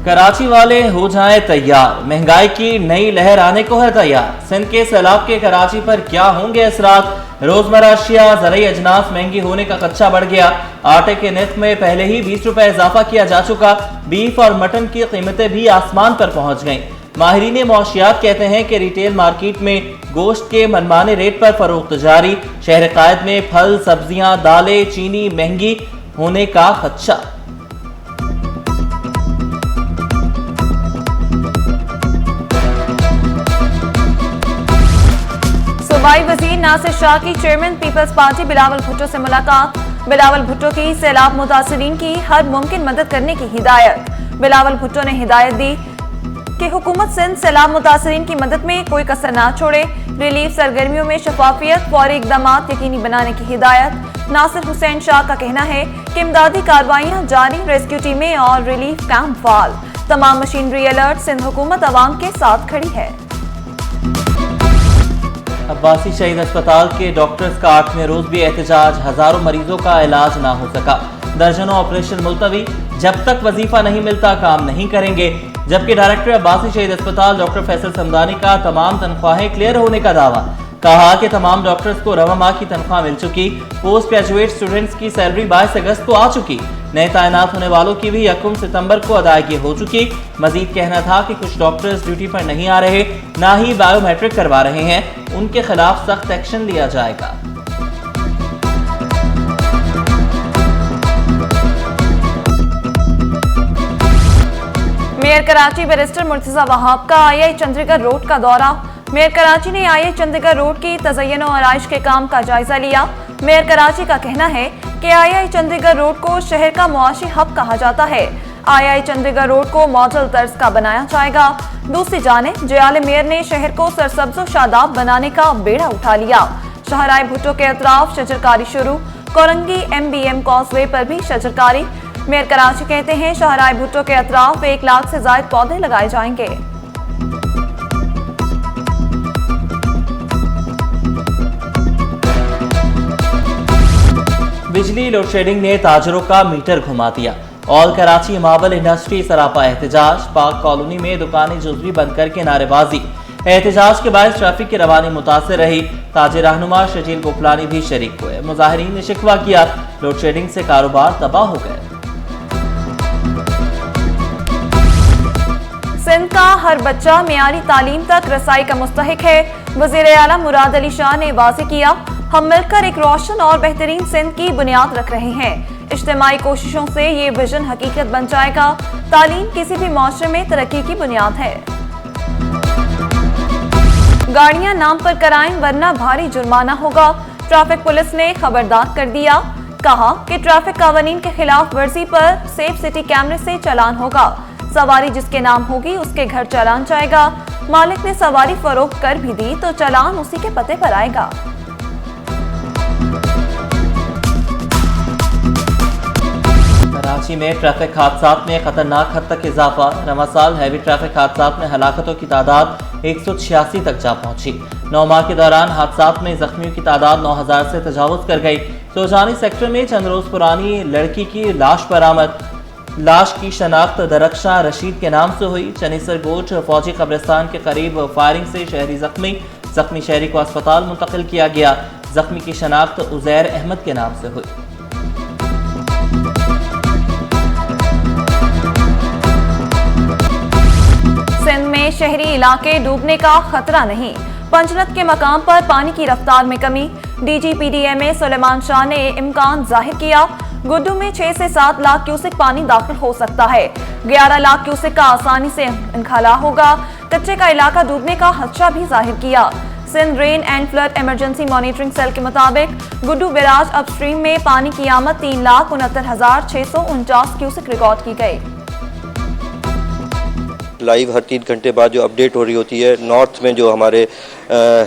कराची वाले हो जाएं तैयार, महंगाई की नई लहर आने को है तैयार। सिंध के सैलाब के कराची पर क्या होंगे असरात? रोजमर्रा अशिया ज़रूरी अजनास महंगी होने का खदशा बढ़ गया। आटे के नर्ख में पहले ही 20 रुपए इजाफा किया जा चुका। बीफ और मटन की कीमतें भी आसमान पर पहुंच गईं। माहिरीन मौशियात कहते हैं कि रिटेल मार्केट में गोश्त के मनमाने रेट पर फरोख्त जारी। शहर कायद में फल, सब्जियां, दालें, चीनी महंगी होने का खदशा। सूबाई वजीर नासिर शाह की chairman peoples party Bilawal Bhutto से मुलाकात। बिलावल भुट्टो की सैलाब मुतासिरीन की हर मुमकिन मदद करने की हिदायत। बिलावल भुट्टो ने हिदायत दी कि हुकूमत सिंध सैलाब मुतासिरीन की मदद में कोई कसर ना छोड़े। रिलीफ सरगर्मियों में शफाफियत, फौरी इकदामात यकीनी बनाने की हिदायत। नासिर हुसैन शाह का कहना है कि इमदादी कार्रवाइयां जारी, रेस्क्यू टीमें और रिलीफ कैंप फाल, तमाम मशीनरी अलर्ट। सिंध हुकूमत अवाम के साथ खड़ी है। अब्बासी शहीद अस्पताल के डॉक्टर्स का 8वें रोज भी एहतजाज। हजारों मरीजों का इलाज ना हो सका, दर्जनों ऑपरेशन मुलतवी। जब तक वजीफा नहीं मिलता काम नहीं करेंगे। जबकि डायरेक्टर अब्बासी शहीद अस्पताल डॉक्टर फैसल समदानी का तमाम तनख्वाहें क्लियर होने का दावा। कहा कि तमाम डॉक्टर्स को रवा माह की तनख्वाह मिल चुकी। पोस्ट ग्रेजुएट स्टूडेंट्स की सैलरी 22 अगस्त को आ चुकी। नए तैनात होने वालों की भी 1 सितंबर को अदायगी हो चुकी। मजीद कहना था कि कुछ डॉक्टर्स ड्यूटी पर नहीं आ रहे, ना ही बायोमेट्रिक करवा रहे हैं। उनके खिलाफ सख्त एक्शन लिया जाएगा। मेयर कराची बैरिस्टर मुर्तजा वहाब का आई चंद्रीगढ़ रोड का दौरा। मेयर कराची ने आई चंद्रीगढ़ रोड की तज़य्युन और आराइश के काम का जायजा लिया। मेयर कराची का कहना है कि आई चंद्रीगढ़ रोड को शहर का मुआशी हब कहा जाता है। आई चंद्रीगढ़ रोड को मॉडल तर्ज का बनाया जाएगा। दूसरी जानिब जयाल मेयर ने शहर को सरसब्ज़ और शादाब बनाने का बेड़ा उठा लिया। शाहराह भुट्टो के अतराफ शजरकारी शुरू। कोरंगी MBM कॉजवे पर भी शजरकारी। मेयर कराची कहते हैं शाहराह भुट्टो के अतराफ 1 लाख से ज्यादा पौधे लगाए जाएंगे। बिजली लोड शेडिंग ने ताजरों का मीटर घुमा दिया। ऑल कराची मार्बल इंडस्ट्री सरापा एहतजाज। पाक कॉलोनी में दुकानें जुजवी बंद करके नारेबाजी। एहतजाज के बाद ट्रैफिक की रवानी मुतासिर रही। ताजिर रहनुमा शजील गोपलानी भी शरीक हुए। मुजाहिरीन ने शिकवा किया, लोड शेडिंग से कारोबार तबाह हो गए। सिंध का हर बच्चा मियारी तालीम तक रसाई का मुस्तहिक है। वज़ीर आला मुराद अली शाह ने वाज़ेह किया, हम मिलकर एक रोशन और बेहतरीन सिंध की बुनियाद रख रहे हैं। इज्तिमाई कोशिशों से ये विजन हकीकत बन जाएगा। तालीम किसी भी माशरे में तरक्की की बुनियाद है। गाड़ियां नाम पर कराएं वरना भारी जुर्माना होगा। ट्रैफिक पुलिस ने खबरदार कर दिया। कहा कि ट्रैफिक कानून के खिलाफ वर्जी पर सेफ सिटी कैमरे से चालान होगा। सवारी जिसके नाम होगी उसके घर चालान जाएगा। मालिक ने सवारी फरोख्त कर भी दी तो चालान उसी के पते पर आएगा। कराची में ट्रैफिक हादसात में खतरनाक हद तक इजाफा। रवा साल हैवी ट्रैफिक हादसात में हलाकतों की तादाद 186 तक जा पहुंची। 9 माह के दौरान हादसात में जख्मियों की तादाद 9000 से तजावुज कर गई। सोजानी सेक्टर में चंद रोज पुरानी लड़की की लाश बरामद। लाश की शनाख्त दरख्शां रशीद के नाम से हुई। चनीसर गोट फौजी कब्रिस्तान के करीब फायरिंग से शहरी जख्मी शहरी को अस्पताल मुंतकिल किया गया। जख्मी की शनाख्त उजैर अहमद के नाम से हुई। सिंध में शहरी इलाके डूबने का खतरा नहीं। पंचनद के मकाम पर पानी की रफ्तार में कमी। DGPDMA सुलेमान शाह ने इम्कान जाहिर किया। गुड्डू में 6 से 7 लाख क्यूसेक पानी दाखिल हो सकता है। 11 लाख क्यूसेक का आसानी से इनखाला होगा। कच्चे का इलाका डूबने का खदशा भी जाहिर किया। Sindh rain and flood emergency monitoring cell के मुताबिक गुड्डू बैराज अपस्ट्रीम में पानी की आमद 3,69,649 क्यूसेक रिकॉर्ड की गई। लाइव हर 3 घंटे बाद जो अपडेट हो रही होती है। नॉर्थ में जो हमारे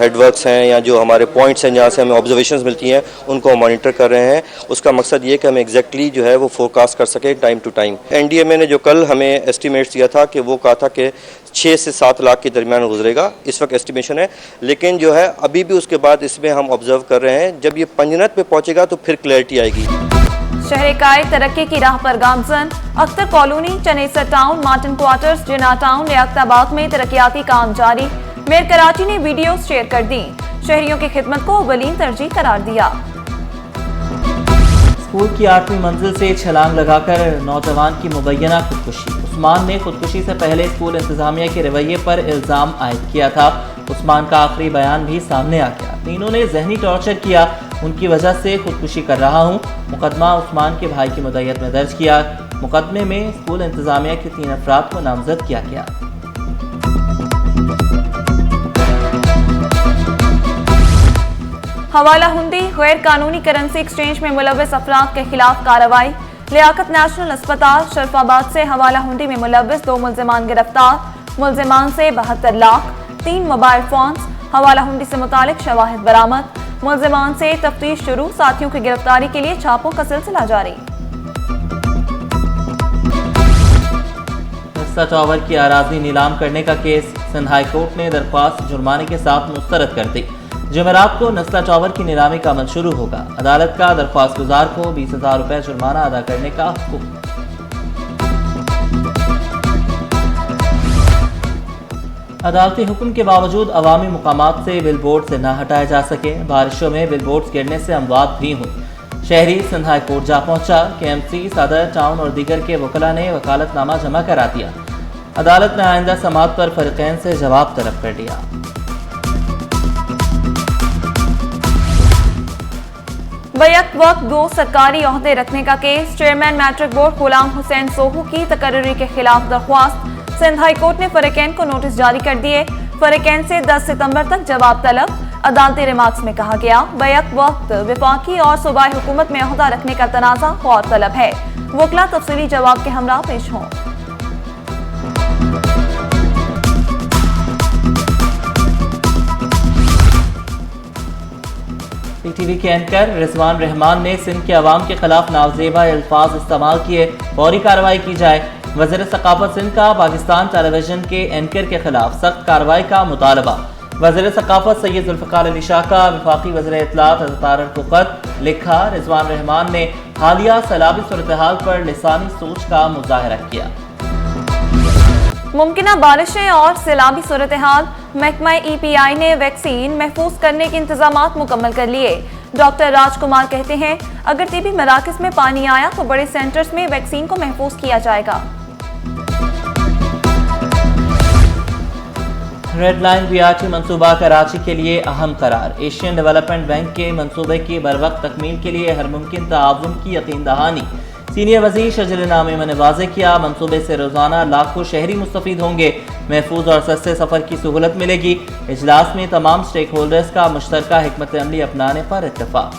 हेडवर्क्स हैं या जो हमारे पॉइंट्स हैं जहाँ से हमें ऑब्जर्वेशंस मिलती हैं उनको हम मॉनिटर कर रहे हैं। उसका मकसद ये कि हम एग्जैक्टली जो है वो फोरकास्ट कर सकें टाइम टू टाइम। NDMA ने जो कल हमें एस्टिमेट्स दिया था कि वो कहा था कि 6 से 7 लाख के दरमियान गुजरेगा, इस वक्त एस्टिमेशन है। लेकिन जो है अभी भी उसके बाद इसमें हम ऑब्जर्व कर रहे हैं, जब ये पंजनत पे पहुँचेगा तो फिर क्लैरिटी आएगी। शहर काय तरक्की की राह पर गामजन। Akhtar colony, Chanesar town, Martin quarters, Jinnah town, Liaquatabad में तरक्याती काम जारी। मेयर कराची ने वीडियो शेयर कर दी। शहरियों की खिदमत को अव्वलीन तरजीह करार दिया। स्कूल की 8वीं मंजिल से छलांग लगाकर नौजवान की मुबैना खुदकुशी। उस्मान ने खुदकुशी से पहले स्कूल इंतजामिया के रवैये पर इल्ज़ाम आयद किया था। उस्मान का आखिरी बयान भी सामने आ गया। तीनों ने जहनी टॉर्चर किया, उनकी वजह से खुदकुशी कर रहा हूँ। मुकदमा उस्मान के भाई की मुद्दत में दर्ज किया। मुकदमे में स्कूल इंतजामिया के 3 अफराद को नामजद किया गया। हवाला हुंडी, गैर कानूनी करेंसी एक्सचेंज में मुलव्वस अफराद के खिलाफ कार्रवाई। लियाकत नेशनल अस्पताल शरफाबाद से हवाला हुंडी में मुलव्वस 2 मुल्जिमान गिरफ्तार। मुल्जिमान से 72 लाख, 3 मोबाइल फोन्स, हवाला हुंडी से मुतालिक शवाहिद बरामद। मुल्जिमान से तफ्तीश शुरू, साथियों की गिरफ्तारी के लिए छापों का सिलसिला जारी। नस्ला टावर की अराजी नीलाम करने का केस सिंध हाई कोर्ट ने दरख्वास्त जुर्माने के साथ मुस्तरद कर दी। जुमेरात को नस्ला टावर की नीलामी का अमल शुरू होगा। अदालत का दरख्वास्त गुजार को 20,000 रुपए जुर्माना अदा करने का हुक्म। अदालती हुक्म के बावजूद अवामी मुकामात से बिल बोर्ड से न हटाए जा सके। बारिशों में बिल बोर्ड गिरने से अमवात भी हुई। शहरी सिंध हाई कोर्ट जा पहुंचा। KMC, सदर टाउन और दीगर के वकला ने वकालतनामा जमा करा दिया। अदालत ने आइंदा समात पर फरीकैन से जवाब तलब कर लिया। बैक वक्त 2 सरकारी ओहदे रखने का case. Chairman matric board Ghulam Hussain सोहू की तकर्री के खिलाफ दरख्वास्त। सिंध हाई कोर्ट ने फरीकैन को नोटिस जारी कर दिए। फरीकैन से 10 सितंबर तक जवाब तलब। अदालती रिमार्क्स में कहा गया, बैक वक्त विफाकी और सूबाई हुकूमत में ओहदा रखने का तनाज़ा गौर तलब है। वकला तफसीली जवाब के हमरा पेश हों। PTV के एंकर रिजवान रहमान ने सिंध के अवाम के खिलाफ नावजेबा अल्फाज इस्तेमाल किए, फौरी कार्रवाई की जाए। वज़ीर सकाफत सिंध का पाकिस्तान टेलीविजन के एंकर के खिलाफ सख्त कार्रवाई का मुतालबा। वज़ीर सकाफत सैयद जुल्फ़िकार अली शाह का वफाकी वज़ीर इत्तलात तारर को खत लिखा। रिजवान रहमान ने हालिया सैलाबी सूरत-ए-हाल पर लिसानी सोच का मुजाहरा किया। मुमकिना बारिशें और सैलाबी सूरत हाल। महकमा EPI ने वैक्सीन महफूज करने के इंतजामात मुकम्मल कर लिए। डॉक्टर राजकुमार कहते हैं, अगर टीबी मराकज़ में पानी आया तो बड़े सेंटर्स में वैक्सीन को महफूज किया जाएगा। रेड लाइन BRT मंसूबा कराची के लिए अहम करार। एशियन डेवलपमेंट बैंक के मंसूबे की बरवक्त तकमील के लिए हर मुमकिन ताउन की यकीन दहानी। सीनियर वज़ीर शजर नामे ने वाज़े किया, मंसूबे से रोज़ाना लाखों शहरी मुस्तफ़ीद होंगे। महफूज और सस्ते सफ़र की सहूलत मिलेगी। इजलास में तमाम स्टेक होल्डर्स का मुश्तरका हिकमत अमली अपनाने पर इत्तफाक।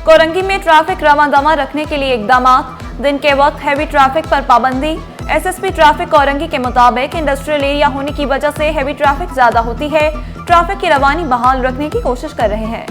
कोरंगी में ट्रैफिक रवादमा रखने के लिए इकदाम। दिन के वक्त हैवी ट्रैफिक पर पाबंदी। SSP ट्रैफिक कोरंगी के मुताबिक इंडस्ट्रियल एरिया होने की वजह से हैवी ट्रैफिक ज्यादा होती है। ट्रैफिक की रवानी बहाल रखने की कोशिश कर रहे हैं।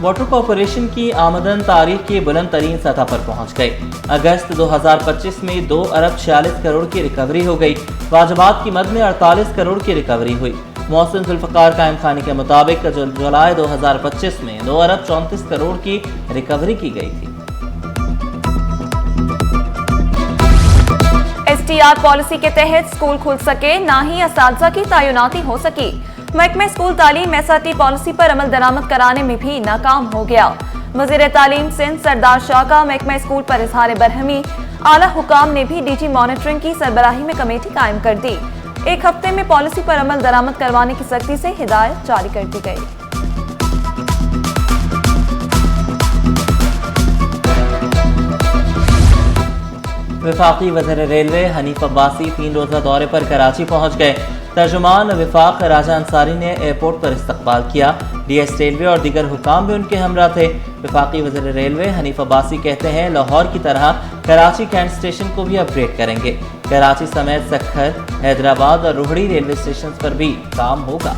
वाटर कॉरपोरेशन की आमदन तारीख की बुलंद तरीन सतह पर पहुंच गई। अगस्त 2025 में 2 अरब 46 करोड़ की रिकवरी हो गई। वाजबात की मद में 48 करोड़ की रिकवरी हुई। मोहसिन जुल्फ़िकार कायम खानी के मुताबिक जुलाई 2025 में 2 अरब 34 करोड़ की रिकवरी की गई थी। STR पॉलिसी के तहत स्कूल खुल सके, ना ही असातिज़ा की तैनाती हो सकी। महकमा स्कूल तालीम SRT पॉलिसी पर अमल दरामद कराने में भी नाकाम हो गया। वज़ीर तालीम सिंध सरदार शाह का महकमा स्कूल पर इजहार बरहमी। आला हुकाम ने भी DG मॉनिटरिंग की सरबराही में कमेटी कायम कर दी। 1 हफ्ते में पॉलिसी पर अमल दरामद करवाने की सख्ती से हिदायत जारी कर दी गई। वफाकी वज़ीर रेलवे हनीफ अब्बासी 3 रोज़ा दौरे पर कराची पहुंच गए। तर्जुमान वफाक राजा अंसारी ने एयरपोर्ट पर इस्तकबाल किया। DS रेलवे और दीगर हुकाम भी उनके हमरा थे। वफाकी वज़ीर रेलवे हनीफ अब्बासी कहते हैं, लाहौर की तरह कराची कैंट स्टेशन को भी अपग्रेड करेंगे। कराची समेत सक्खर, हैदराबाद और रोहड़ी रेलवे स्टेशन पर भी काम होगा।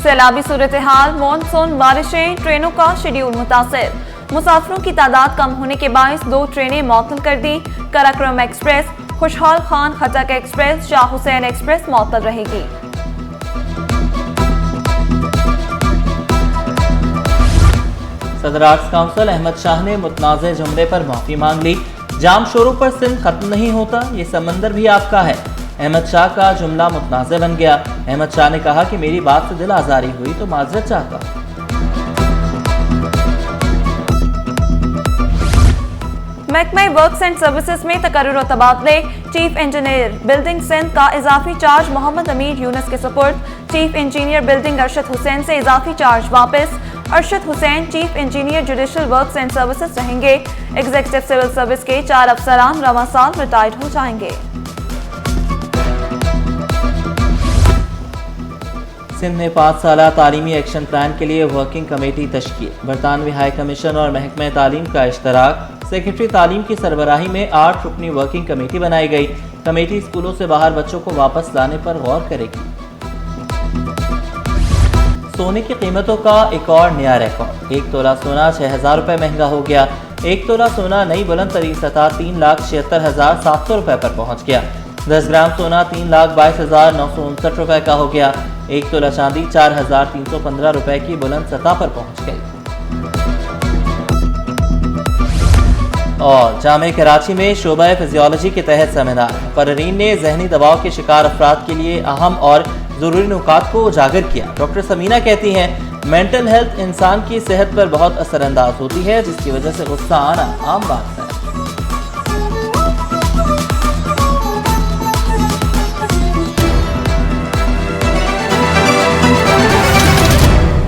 सैलाबी सूरत हाल, मानसून बारिशें, ट्रेनों का शेड्यूल मुतासिर। मुसाफिरों की तादाद कम होने के बायस 2 ट्रेनें मअतल कर दी। कराक्रम एक्सप्रेस, खुशहाल खान खटक एक्सप्रेस, शाह हुसैन एक्सप्रेस मअतल रहेगी। सदर आर्ट्स काउंसिल अहमद शाह ने मुतनाज़े जुमले पर माफी मांग ली। जाम शोरों पर सिंध खत्म नहीं होता, ये समंदर भी आपका है। अहमद शाह का जुमला मुतनाज़े बन गया। अहमद शाह ने कहा कि मेरी बात से दिल आज़ारी हुई तो माजरत चाहता। महकमा वर्क्स एंड सर्विसेज में तकर्रुर और तबादले। चीफ इंजीनियर बिल्डिंग सिंध का इजाफी चार्ज मोहम्मद अमीर यूनुस के सुपुर्द। Chief engineer building Arshad Hussain से इजाफी चार्ज वापस। Arshad Hussain chief engineer judicial works and services रहेंगे। एग्जीक्यूटिव सिविल सर्विस के 4 अफसरान रवां साल रिटायर्ड हो जाएंगे। सिंध में 5 साला तालीमी एक्शन प्लान के लिए वर्किंग कमेटी तश्कील। बरतानवी हाई कमीशन और महकमा तालीम का इश्तराक। सेक्रेटरी तालीम की सरबराही में 8 रुकनी वर्किंग कमेटी बनाई गई। कमेटी स्कूलों से बाहर बच्चों को वापस लाने पर गौर करेगी। सोने की कीमतों का एक और नया रिकॉर्ड। 1 तोला सोना 6,000 रुपये महंगा हो गया। 1 तोला सोना नई बुलंद तरीन सतह 3,76,700 रुपये पर पहुंच गया। 10 ग्राम सोना 3,22,959 रुपये का हो गया। 1 तोला चांदी 4,315 रुपये की बुलंद सतह पर पहुंच गई। और जामे कराची में शोबा फिजियोलॉजी के तहत सेमिनार। मुकर्रीन ने जहनी दबाव के शिकार अफराद के लिए अहम और ज़रूरी नुकात को उजागर किया। डॉक्टर समीना कहती हैं, मेंटल हेल्थ इंसान की सेहत पर बहुत असरअंदाज होती है, जिसकी वजह से गुस्सा आना आम बात है।